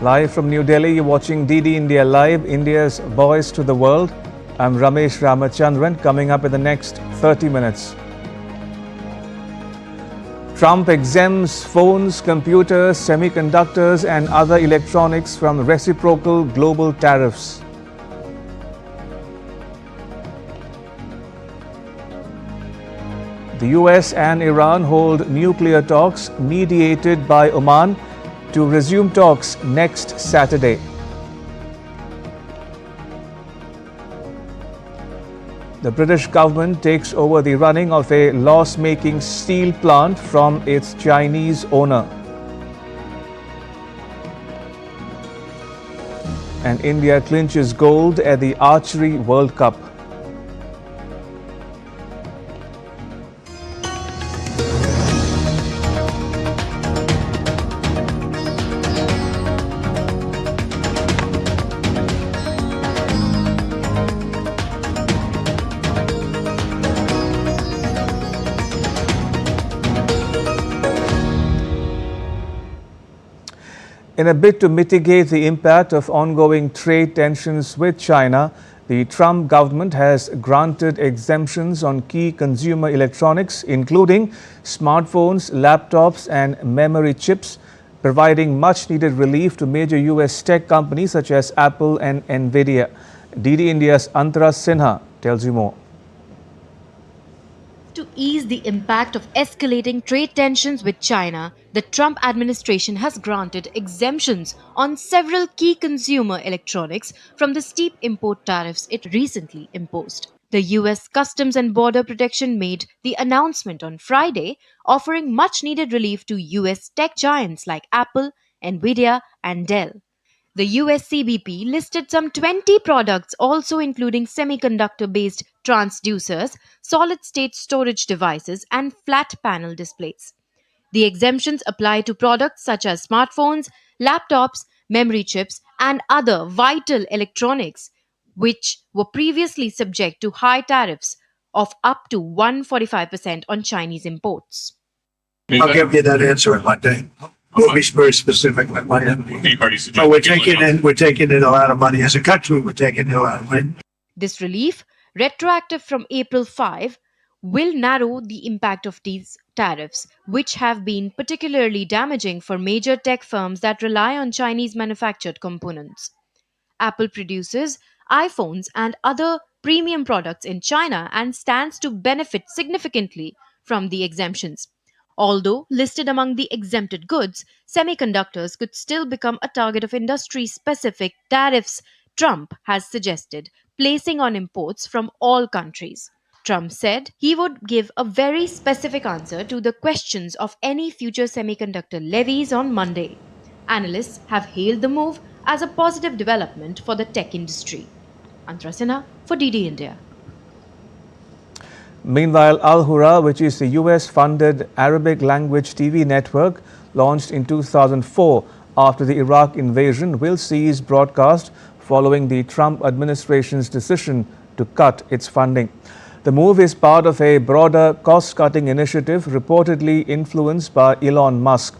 Live from New Delhi, you're watching DD India Live, India's voice to the world. I'm Ramesh Ramachandran. Coming up in the next 30 minutes. Trump exempts phones, computers, semiconductors and other electronics from reciprocal global tariffs. The US and Iran hold nuclear talks mediated by Oman to resume talks next Saturday. The British government takes over the running of a loss-making steel plant from its Chinese owner. And India clinches gold at the Archery World Cup. In a bid to mitigate the impact of ongoing trade tensions with China, the Trump government has granted exemptions on key consumer electronics, including smartphones, laptops and memory chips, providing much-needed relief to major US tech companies such as Apple and Nvidia. DD India's Antara Sinha tells you more. To ease the impact of escalating trade tensions with China, the Trump administration has granted exemptions on several key consumer electronics from the steep import tariffs it recently imposed. The US Customs and Border Protection made the announcement on Friday, offering much needed relief to US tech giants like Apple, Nvidia, and Dell. The US CBP listed some 20 products, also including semiconductor-based transducers, solid-state storage devices, and flat panel displays. The exemptions apply to products such as smartphones, laptops, memory chips, and other vital electronics, which were previously subject to high tariffs of up to 145% on Chinese imports. I'll give you that answer in Monday. We'll be very specific with Monday. But we're taking in a lot of money as a country. We're taking in a lot of money. This relief, retroactive from April 5, will narrow the impact of these tariffs, which have been particularly damaging for major tech firms that rely on Chinese manufactured components. Apple produces iPhones and other premium products in China and stands to benefit significantly from the exemptions. Although listed among the exempted goods, semiconductors could still become a target of industry-specific tariffs Trump has suggested, placing on imports from all countries. Trump said he would give a very specific answer to the questions of any future semiconductor levies on Monday. Analysts have hailed the move as a positive development for the tech industry. Antara Sinha for DD India. Meanwhile, Al Hurra, which is the US-funded Arabic language TV network launched in 2004 after the Iraq invasion, will cease broadcast following the Trump administration's decision to cut its funding. The move is part of a broader cost-cutting initiative reportedly influenced by Elon Musk.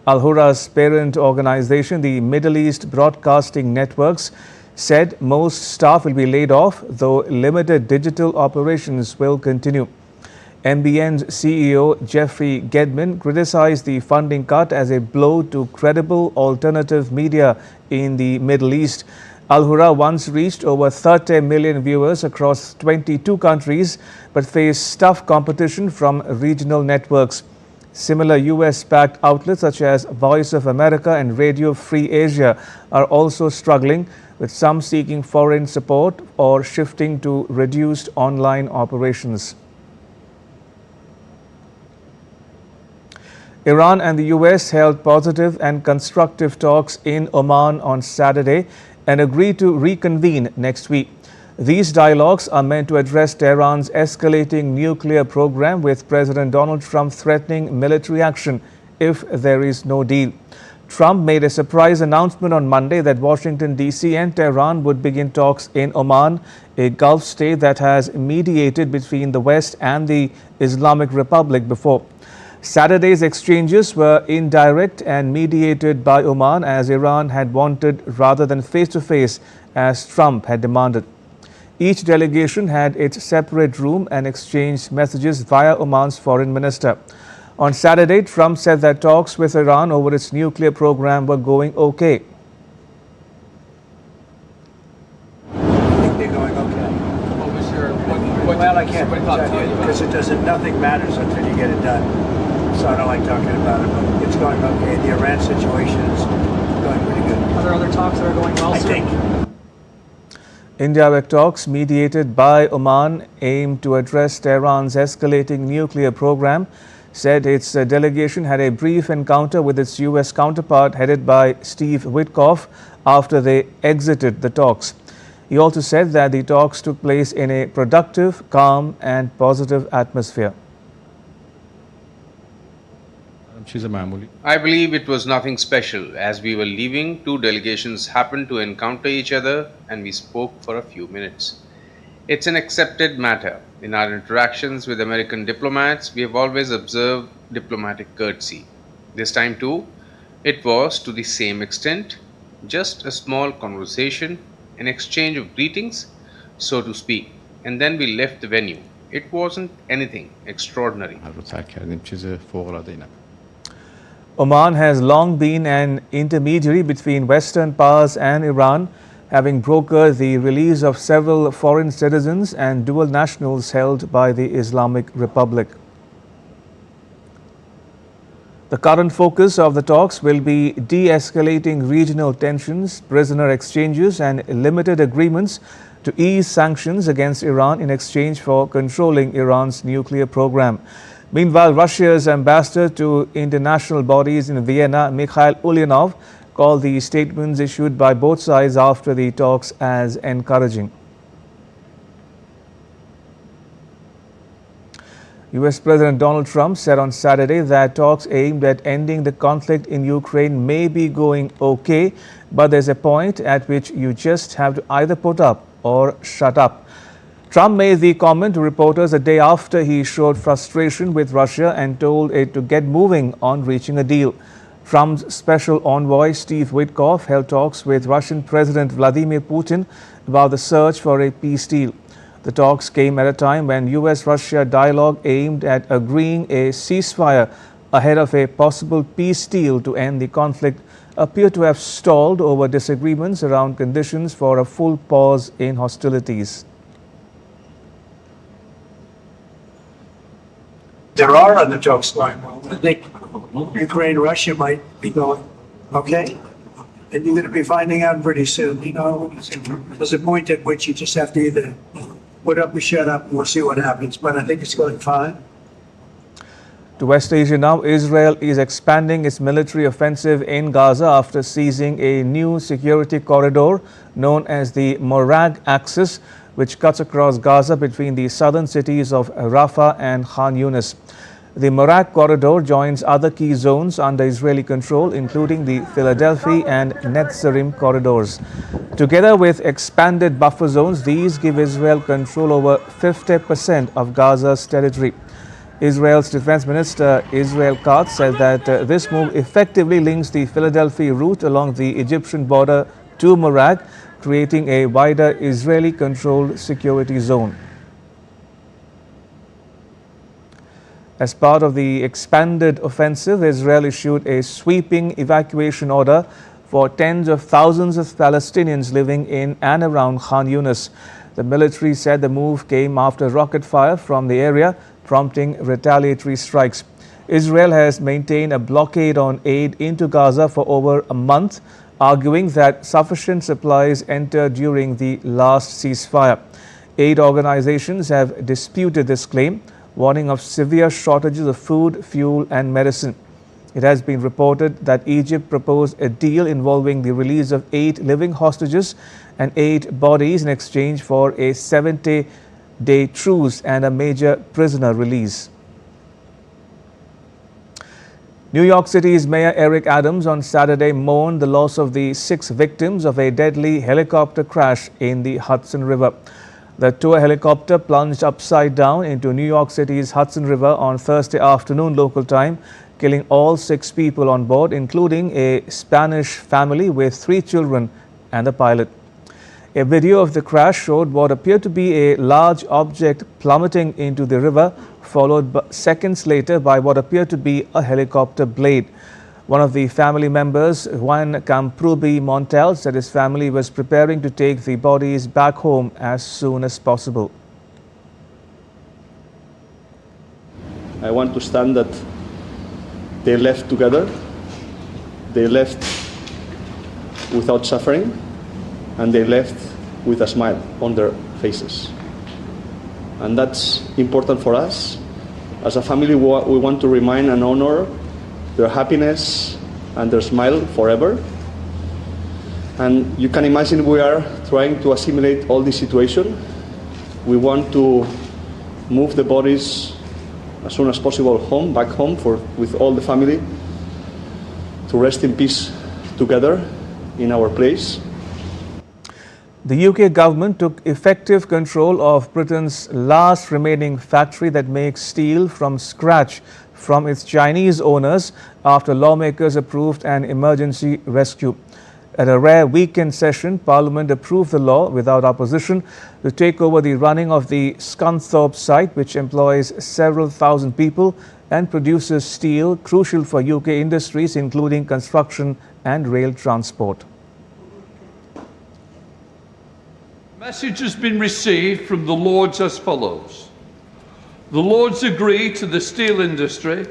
Al Hurra's parent organization, the Middle East Broadcasting Networks, said most staff will be laid off, though limited digital operations will continue. MBN's CEO Jeffrey Gedman criticized the funding cut as a blow to credible alternative media in the Middle East. Al Hurra once reached over 30 million viewers across 22 countries, but faced tough competition from regional networks. Similar US-backed outlets such as Voice of America and Radio Free Asia are also struggling, with some seeking foreign support or shifting to reduced online operations. Iran and the US held positive and constructive talks in Oman on Saturday and agreed to reconvene next week. These dialogues are meant to address Tehran's escalating nuclear program, with President Donald Trump threatening military action if there is no deal. Trump made a surprise announcement on Monday that Washington, D.C. and Tehran would begin talks in Oman, a Gulf state that has mediated between the West and the Islamic Republic before. Saturday's exchanges were indirect and mediated by Oman, as Iran had wanted, rather than face-to-face as Trump had demanded. Each delegation had its separate room and exchanged messages via Oman's foreign minister. On Saturday, Trump said that talks with Iran over its nuclear program were going okay. I think they're going okay. What was your, Well, I can't tell you because it doesn't, nothing matters until you get it done. So I don't like talking about it, but it's going okay. The Iran situation is going pretty good. Are there other talks that are going well, I sir? think. Indirect talks mediated by Oman aimed to address Tehran's escalating nuclear program, said its delegation had a brief encounter with its U.S. counterpart headed by Steve Witkoff after they exited the talks. He also said that the talks took place in a productive, calm and positive atmosphere. I believe it was nothing special. As we were leaving, two delegations happened to encounter each other and we spoke for a few minutes. It's an accepted matter. In our interactions with American diplomats, we have always observed diplomatic courtesy. This time too, it was to the same extent, just a small conversation, an exchange of greetings, so to speak, and then we left the venue. It wasn't anything extraordinary. Oman has long been an intermediary between Western powers and Iran, having brokered the release of several foreign citizens and dual nationals held by the Islamic Republic. The current focus of the talks will be de-escalating regional tensions, prisoner exchanges and limited agreements to ease sanctions against Iran in exchange for controlling Iran's nuclear program. Meanwhile, Russia's ambassador to international bodies in Vienna, Mikhail Ulyanov, called the statements issued by both sides after the talks as encouraging. U.S. President Donald Trump said on Saturday that talks aimed at ending the conflict in Ukraine may be going okay, but there's a point at which you just have to either put up or shut up. Trump made the comment to reporters a day after he showed frustration with Russia and told it to get moving on reaching a deal. Trump's special envoy Steve Witkoff held talks with Russian President Vladimir Putin about the search for a peace deal. The talks came at a time when U.S.-Russia dialogue aimed at agreeing a ceasefire ahead of a possible peace deal to end the conflict appeared to have stalled over disagreements around conditions for a full pause in hostilities. There are other talks going well. I think Ukraine, Russia might be going okay. And you're going to be finding out pretty soon. You know, there's a point at which you just have to either put up or shut up and we'll see what happens. But I think it's going fine. To West Asia now, Israel is expanding its military offensive in Gaza after seizing a new security corridor known as the Morag Axis, which cuts across Gaza between the southern cities of Rafah and Khan Yunis. The Morag corridor joins other key zones under Israeli control, including the Philadelphia and Netzarim corridors. Together with expanded buffer zones, these give Israel control over 50% of Gaza's territory. Israel's Defense Minister Israel Katz said that this move effectively links the Philadelphia route along the Egyptian border to Morag, creating a wider Israeli-controlled security zone. As part of the expanded offensive, Israel issued a sweeping evacuation order for tens of thousands of Palestinians living in and around Khan Yunis. The military said the move came after rocket fire from the area, prompting retaliatory strikes. Israel has maintained a blockade on aid into Gaza for over a month, arguing that sufficient supplies entered during the last ceasefire. Aid organizations have disputed this claim, warning of severe shortages of food, fuel and medicine. It has been reported that Egypt proposed a deal involving the release of 8 living hostages and 8 bodies in exchange for a 70-day truce and a major prisoner release. New York City's Mayor Eric Adams on Saturday mourned the loss of the 6 victims of a deadly helicopter crash in the Hudson River. The tour helicopter plunged upside down into New York City's Hudson River on Thursday afternoon local time, killing all 6 people on board, including a Spanish family with 3 children and the pilot. A video of the crash showed what appeared to be a large object plummeting into the river, followed seconds later by what appeared to be a helicopter blade. One of the family members, Juan Camprubi Montel, said his family was preparing to take the bodies back home as soon as possible. I want to stand that they left together, they left without suffering, and they left with a smile on their faces. And that's important for us. As a family, we want to remind and honor their happiness and their smile forever. And you can imagine we are trying to assimilate all this situation. We want to move the bodies as soon as possible home, back home with all the family, to rest in peace together in our place. The UK government took effective control of Britain's last remaining factory that makes steel from scratch from its Chinese owners after lawmakers approved an emergency rescue. At a rare weekend session, Parliament approved the law without opposition to take over the running of the Scunthorpe site, which employs several thousand people and produces steel crucial for UK industries, including construction and rail transport. Message has been received from the Lords as follows. The Lords agree to the Steel Industry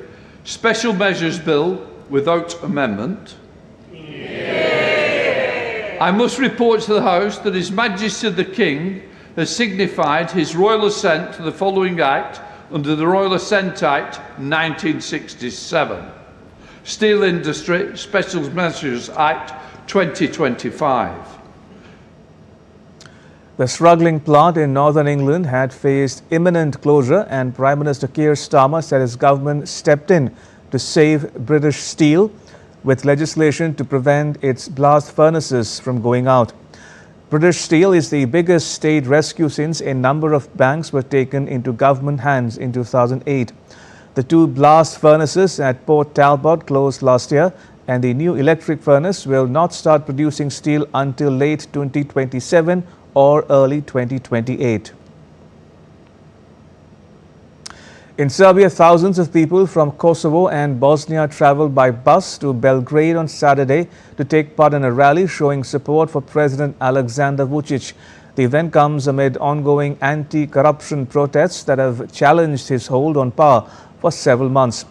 Special Measures Bill without amendment. I must report to the House that His Majesty the King has signified his royal assent to the following Act under the Royal Assent Act 1967. Steel Industry Special Measures Act 2025. The struggling plant in northern England had faced imminent closure, and Prime Minister Keir Starmer said his government stepped in to save British steel with legislation to prevent its blast furnaces from going out. British Steel is the biggest state rescue since a number of banks were taken into government hands in 2008. The 2 blast furnaces at Port Talbot closed last year, and the new electric furnace will not start producing steel until late 2027 or early 2028. In Serbia, thousands of people from Kosovo and Bosnia traveled by bus to Belgrade on Saturday to take part in a rally showing support for President Alexander Vučić. The event comes amid ongoing anti-corruption protests that have challenged his hold on power for several months.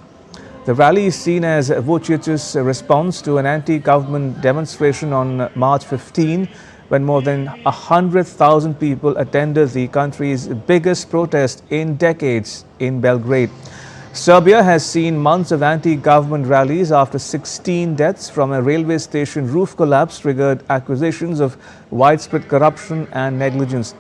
The rally is seen as Vučić's response to an anti-government demonstration on March 15, when more than 100,000 people attended the country's biggest protest in decades in Belgrade. Serbia has seen months of anti-government rallies after 16 deaths from a railway station roof collapse triggered accusations of widespread corruption and negligence.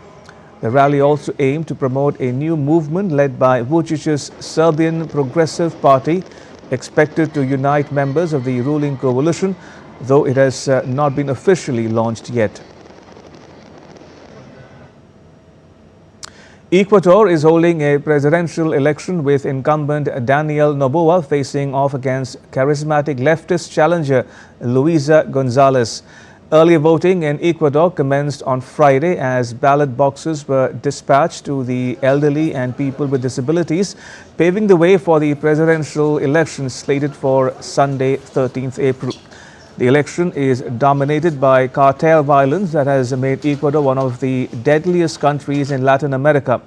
The rally also aimed to promote a new movement led by Vučić's Serbian Progressive Party, expected to unite members of the ruling coalition, though it has not been officially launched yet. Ecuador is holding a presidential election with incumbent Daniel Noboa facing off against charismatic leftist challenger Luisa Gonzalez. Earlier voting in Ecuador commenced on Friday as ballot boxes were dispatched to the elderly and people with disabilities, paving the way for the presidential election slated for Sunday, 13th April. The election is dominated by cartel violence that has made Ecuador one of the deadliest countries in Latin America.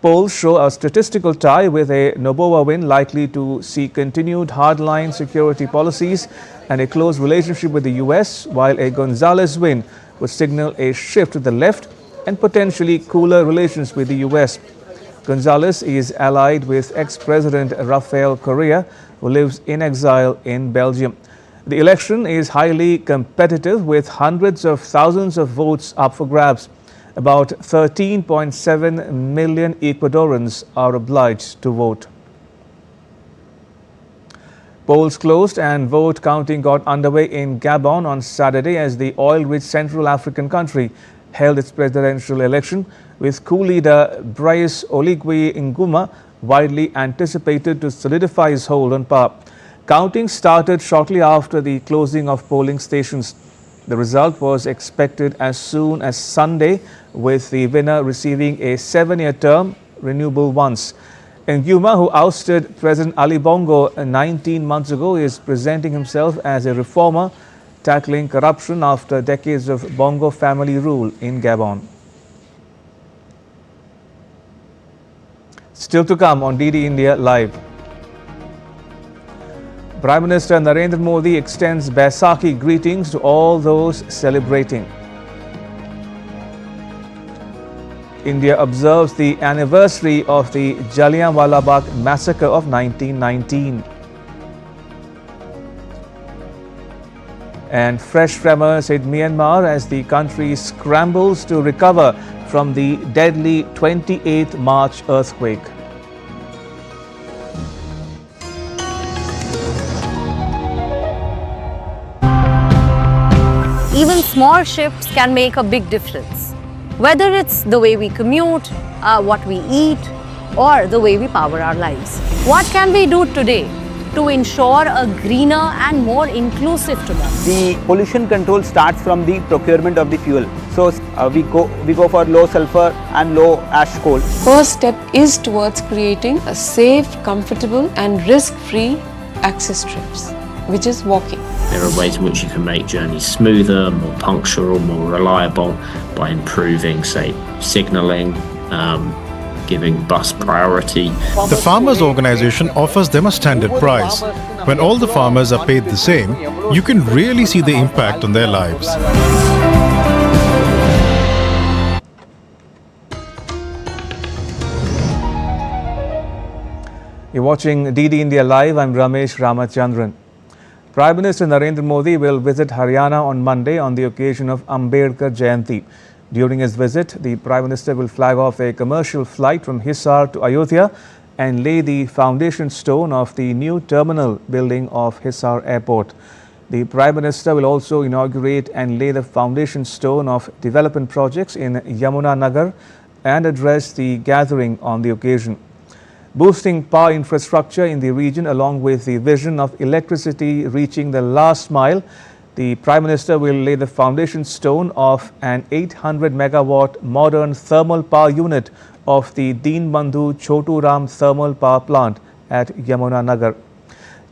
Polls show a statistical tie, with a Noboa win likely to see continued hardline security policies and a close relationship with the US, while a Gonzalez win would signal a shift to the left and potentially cooler relations with the US. Gonzalez is allied with ex-President Rafael Correa, who lives in exile in Belgium. The election is highly competitive, with hundreds of thousands of votes up for grabs. About 13.7 million Ecuadorians are obliged to vote. Polls closed and vote counting got underway in Gabon on Saturday as the oil-rich Central African country held its presidential election, with coup leader Brice Oligui Nguema widely anticipated to solidify his hold on power. Counting started shortly after the closing of polling stations. The result was expected as soon as Sunday, with the winner receiving a 7-year term, renewable once. Nguema, who ousted President Ali Bongo 19 months ago, is presenting himself as a reformer, tackling corruption after decades of Bongo family rule in Gabon. Still to come on DD India Live. Prime Minister Narendra Modi extends Baisakhi greetings to all those celebrating. India observes the anniversary of the Jallianwala Bagh massacre of 1919. And fresh tremors hit Myanmar as the country scrambles to recover from the deadly 28th March earthquake. Even small shifts can make a big difference. Whether it's the way we commute, what we eat, or the way we power our lives. What can we do today to ensure a greener and more inclusive tomorrow? The pollution control starts from the procurement of the fuel. So we go for low sulfur and low ash coal. First step is towards creating a safe, comfortable and risk-free access trips, which is walking. There are ways in which you can make journeys smoother, more punctual, more reliable by improving, say, signalling, giving bus priority. The farmers' organization offers them a standard price. When all the farmers are paid the same, you can really see the impact on their lives. You're watching DD India Live. I'm Ramesh Ramachandran. Prime Minister Narendra Modi will visit Haryana on Monday on the occasion of Ambedkar Jayanti. During his visit, the Prime Minister will flag off a commercial flight from Hisar to Ayodhya and lay the foundation stone of the new terminal building of Hisar Airport. The Prime Minister will also inaugurate and lay the foundation stone of development projects in Yamuna Nagar and address the gathering on the occasion. Boosting power infrastructure in the region along with the vision of electricity reaching the last mile, the Prime Minister will lay the foundation stone of an 800 megawatt modern thermal power unit of the Deen Bandhu Chotu Ram thermal power plant at Yamuna Nagar.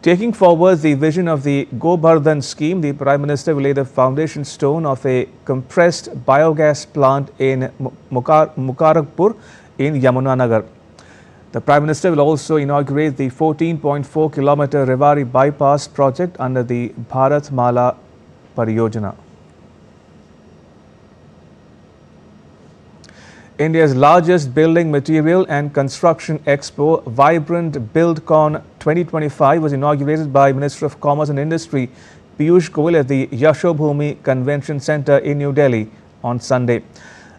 Taking forward the vision of the Gobardhan scheme, the Prime Minister will lay the foundation stone of a compressed biogas plant in Mukaragpur in Yamuna Nagar. The Prime Minister will also inaugurate the 14.4 kilometer Rewari bypass project under the Bharat Mala Pariyojana. India's largest building material and construction expo, Vibrant BuildCon 2025, was inaugurated by Minister of Commerce and Industry Piyush Goyal at the Yashobhumi Convention Centre in New Delhi on Sunday.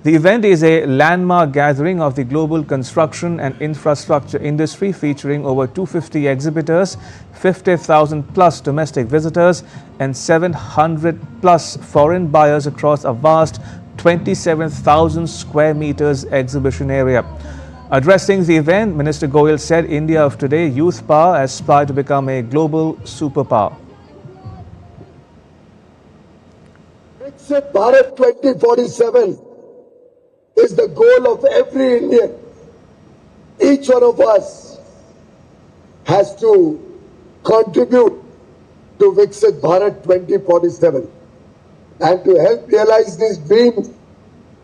The event is a landmark gathering of the global construction and infrastructure industry, featuring over 250 exhibitors, 50,000 plus domestic visitors and 700 plus foreign buyers across a vast 27,000 square meters exhibition area. Addressing the event, Minister Goyal said India of today, youth power, aspire to become a global superpower. Exit Bharat 2047 is the goal of every Indian. Each one of us has to contribute to Viksit Bharat 2047. And to help realize these dreams,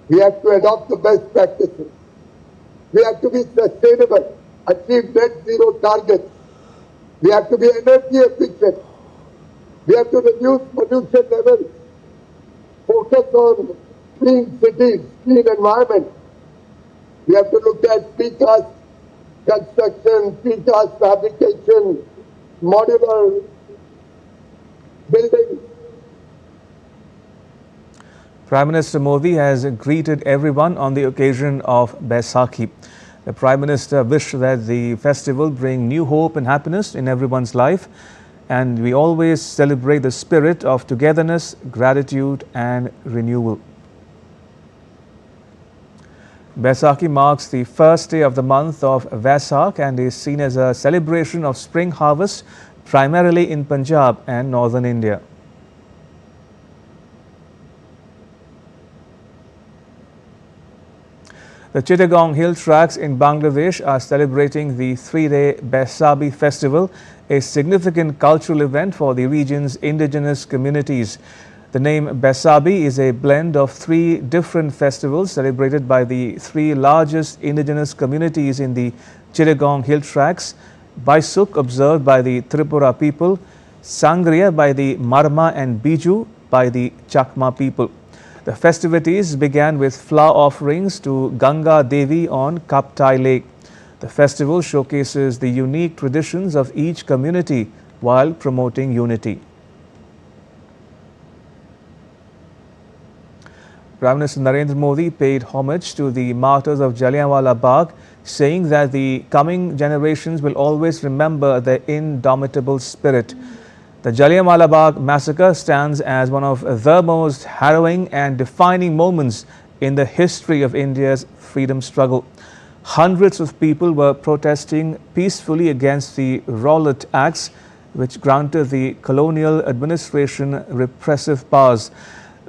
we have to adopt the best practices. We have to be sustainable, achieve net zero targets. We have to be energy efficient. We have to reduce pollution levels, focus on clean cities, clean environment. We have to look at precast construction, precast fabrication, modular buildings. Prime Minister Modi has greeted everyone on the occasion of Baisakhi. The Prime Minister wished that the festival bring new hope and happiness in everyone's life, and we always celebrate the spirit of togetherness, gratitude and renewal. Baisakhi marks the first day of the month of Vaisakh and is seen as a celebration of spring harvest, primarily in Punjab and northern India. The Chittagong hill tracks in Bangladesh are celebrating the three-day Baisakhi festival, a significant cultural event for the region's indigenous communities. The name Baisakhi is a blend of three different festivals celebrated by the three largest indigenous communities in the Chittagong hill tracts: Baisuk, observed by the Tripura people; Sangria by the Marma; and Biju by the Chakma people. The festivities began with flower offerings to Ganga Devi on Kaptai Lake. The festival showcases the unique traditions of each community while promoting unity. Prime Minister Narendra Modi paid homage to the martyrs of Jallianwala Bagh, saying that the coming generations will always remember their indomitable spirit. The Jallianwala Bagh massacre stands as one of the most harrowing and defining moments in the history of India's freedom struggle. Hundreds of people were protesting peacefully against the Rowlatt Acts, which granted the colonial administration repressive powers.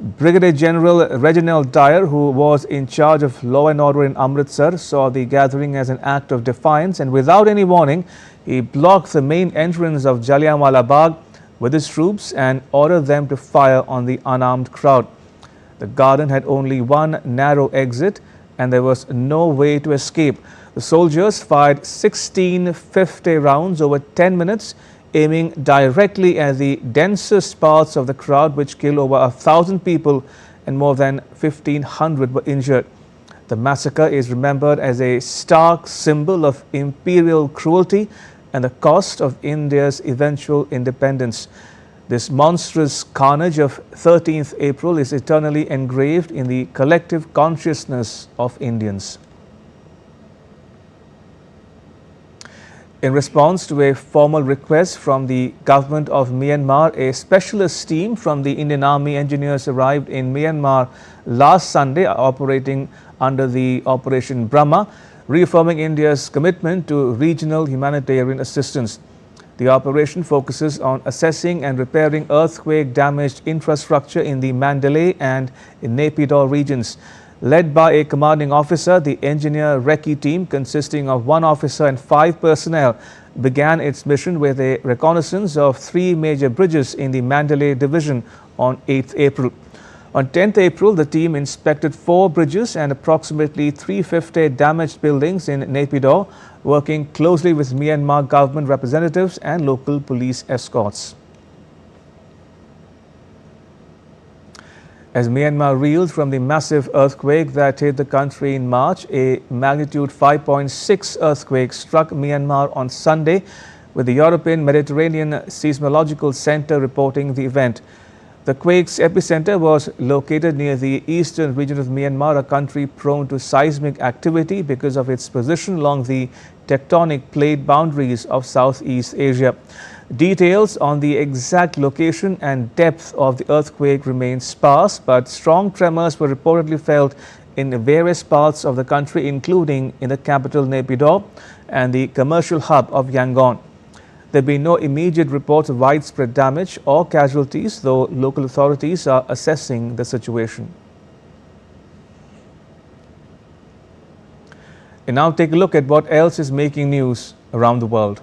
Brigadier General Reginald Dyer, who was in charge of law and order in Amritsar, saw the gathering as an act of defiance, and without any warning, he blocked the main entrance of Jallianwala Bagh with his troops and ordered them to fire on the unarmed crowd. The garden had only one narrow exit and there was no way to escape. The soldiers fired 1650 rounds over 10 minutes, aiming directly at the densest parts of the crowd, which killed over 1,000 people and more than 1,500 were injured. The massacre is remembered as a stark symbol of imperial cruelty and the cost of India's eventual independence. This monstrous carnage of 13th April is eternally engraved in the collective consciousness of Indians. In response to a formal request from the government of Myanmar, a specialist team from the Indian Army engineers arrived in Myanmar last Sunday, operating under the Operation Brahma, reaffirming India's commitment to regional humanitarian assistance. The operation focuses on assessing and repairing earthquake-damaged infrastructure in the Mandalay and Naypyidaw regions. Led by a commanding officer, the engineer recce team, consisting of one officer and 5 personnel, began its mission with a reconnaissance of 3 major bridges in the Mandalay division on 8th April. On 10th April, the team inspected 4 bridges and approximately 350 damaged buildings in Naypyidaw, working closely with Myanmar government representatives and local police escorts. As Myanmar reeled from the massive earthquake that hit the country in March, a magnitude 5.6 earthquake struck Myanmar on Sunday, with the European Mediterranean Seismological Center reporting the event. The quake's epicenter was located near the eastern region of Myanmar, a country prone to seismic activity because of its position along the tectonic plate boundaries of Southeast Asia. Details on the exact location and depth of the earthquake remain sparse, but strong tremors were reportedly felt in various parts of the country, including in the capital Naypyidaw and the commercial hub of Yangon. There have been no immediate reports of widespread damage or casualties, though local authorities are assessing the situation. And now take a look at what else is making news around the world.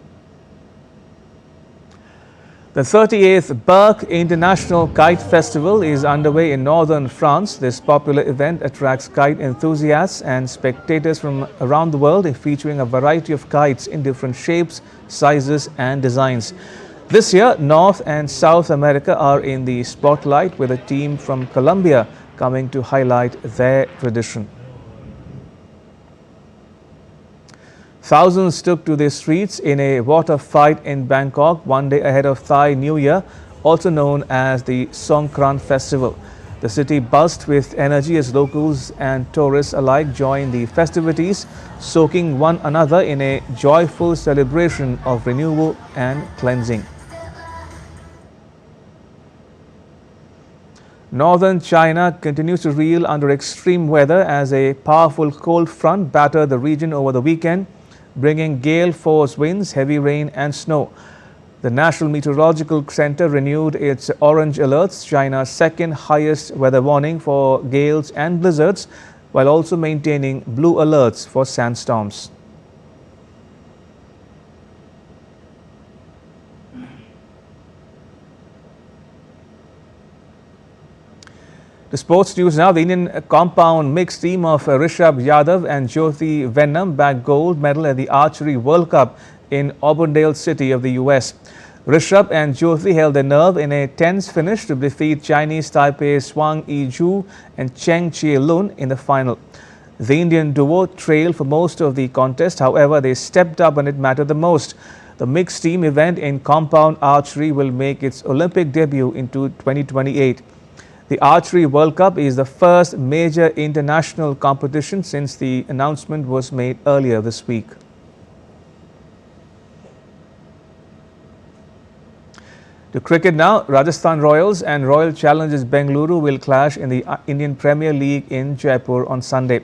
The 38th Berck International Kite Festival is underway in northern France. This popular event attracts kite enthusiasts and spectators from around the world, featuring a variety of kites in different shapes, sizes and designs. This year, North and South America are in the spotlight, with a team from Colombia coming to highlight their tradition. Thousands took to the streets in a water fight in Bangkok one day ahead of Thai New Year, also known as the Songkran Festival. The city buzzed with energy as locals and tourists alike joined the festivities, soaking one another in a joyful celebration of renewal and cleansing. Northern China continues to reel under extreme weather as a powerful cold front battered the region over the weekend, bringing gale force winds, heavy rain and snow. The National Meteorological Center renewed its orange alerts, China's second highest weather warning for gales and blizzards, while also maintaining blue alerts for sandstorms. The sports news now. The Indian compound mixed team of Rishabh Yadav and Jyoti Venom bagged gold medal at the Archery World Cup in Auburndale City of the US. Rishabh and Jyoti held their nerve in a tense finish to defeat Chinese Taipei's Swang Yizhu and Cheng Chia-lun in the final. The Indian duo trailed for most of the contest, however, they stepped up when it mattered the most. The mixed team event in compound archery will make its Olympic debut into 2028. The Archery World Cup is the first major international competition since the announcement was made earlier this week. To cricket now, Rajasthan Royals and Royal Challengers Bengaluru will clash in the Indian Premier League in Jaipur on Sunday.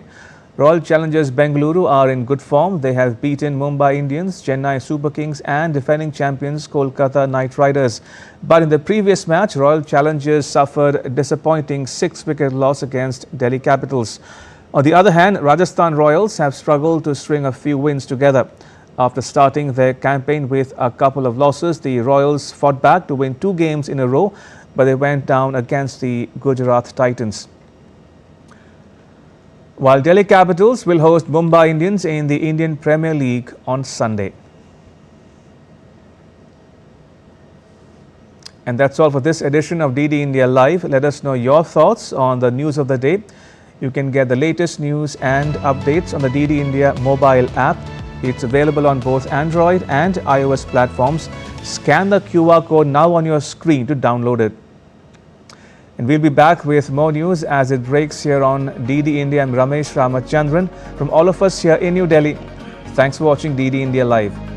Royal Challengers Bengaluru are in good form. They have beaten Mumbai Indians, Chennai Super Kings and defending champions Kolkata Knight Riders. But in the previous match, Royal Challengers suffered a disappointing 6-wicket loss against Delhi Capitals. On the other hand, Rajasthan Royals have struggled to string a few wins together. After starting their campaign with a couple of losses, the Royals fought back to win 2 games in a row, but they went down against the Gujarat Titans. While Delhi Capitals will host Mumbai Indians in the Indian Premier League on Sunday. And that's all for this edition of DD India Live. Let us know your thoughts on the news of the day. You can get the latest news and updates on the DD India mobile app. It's available on both Android and iOS platforms. Scan the QR code now on your screen to download it. And we'll be back with more news as it breaks here on DD India. I'm Ramesh Ramachandran from all of us here in New Delhi. Thanks for watching DD India Live.